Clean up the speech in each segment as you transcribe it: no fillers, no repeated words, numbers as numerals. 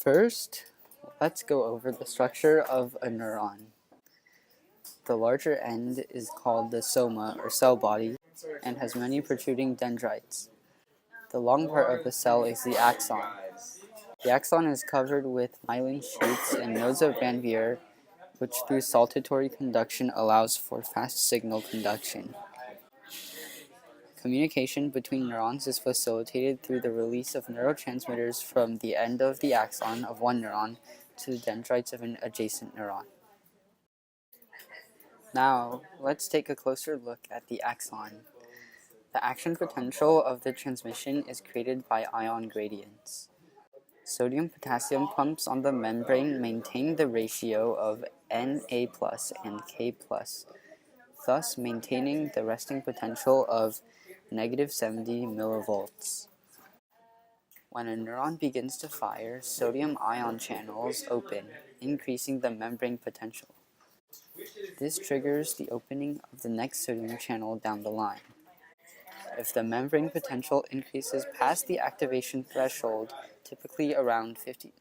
First, let's go over the structure of a neuron. The larger end is called the soma, or cell body, and has many protruding dendrites. The long part of the cell is the axon. The axon is covered with myelin sheaths and nodes of Van Veer, which through saltatory conduction allows for fast signal conduction. Communication between neurons is facilitated through the release of neurotransmitters from the end of the axon of one neuron to the dendrites of an adjacent neuron. Now, let's take a closer look at the axon. The action potential of the transmission is created by ion gradients. Sodium-potassium pumps on the membrane maintain the ratio of Na plus and K plus, thus maintaining the resting potential of negative 70 millivolts. When a neuron begins to fire, sodium ion channels open, increasing the membrane potential. This triggers the opening of the next sodium channel down the line. If the membrane potential increases past the activation threshold, typically around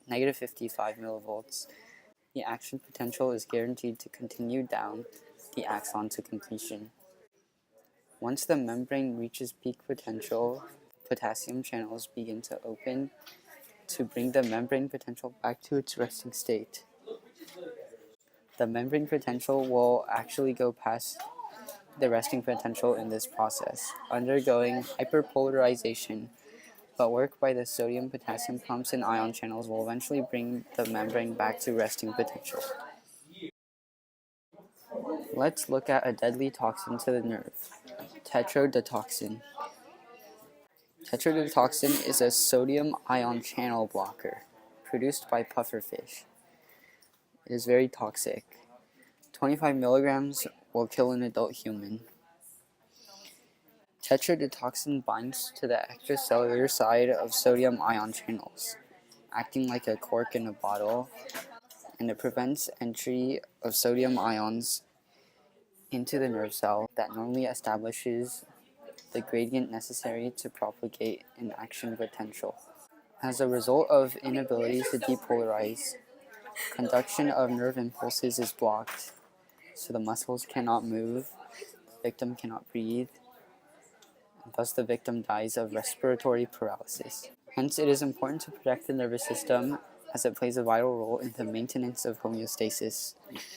negative 55 millivolts, the action potential is guaranteed to continue down the axon to completion. Once the membrane reaches peak potential, potassium channels begin to open to bring the membrane potential back to its resting state. The membrane potential will actually go past the resting potential in this process, undergoing hyperpolarization, but work by the sodium-potassium pumps and ion channels will eventually bring the membrane back to resting potential. Let's look at a deadly toxin to the nerve, tetrodotoxin. Tetrodotoxin is a sodium ion channel blocker produced by pufferfish. It is very toxic. 25 milligrams will kill an adult human. Tetrodotoxin binds to the extracellular side of sodium ion channels, acting like a cork in a bottle, and it prevents entry of sodium ions into the nerve cell that normally establishes the gradient necessary to propagate an action potential. As a result of inability to depolarize, conduction of nerve impulses is blocked, so the muscles cannot move, the victim cannot breathe, and thus the victim dies of respiratory paralysis. Hence, it is important to protect the nervous system as it plays a vital role in the maintenance of homeostasis.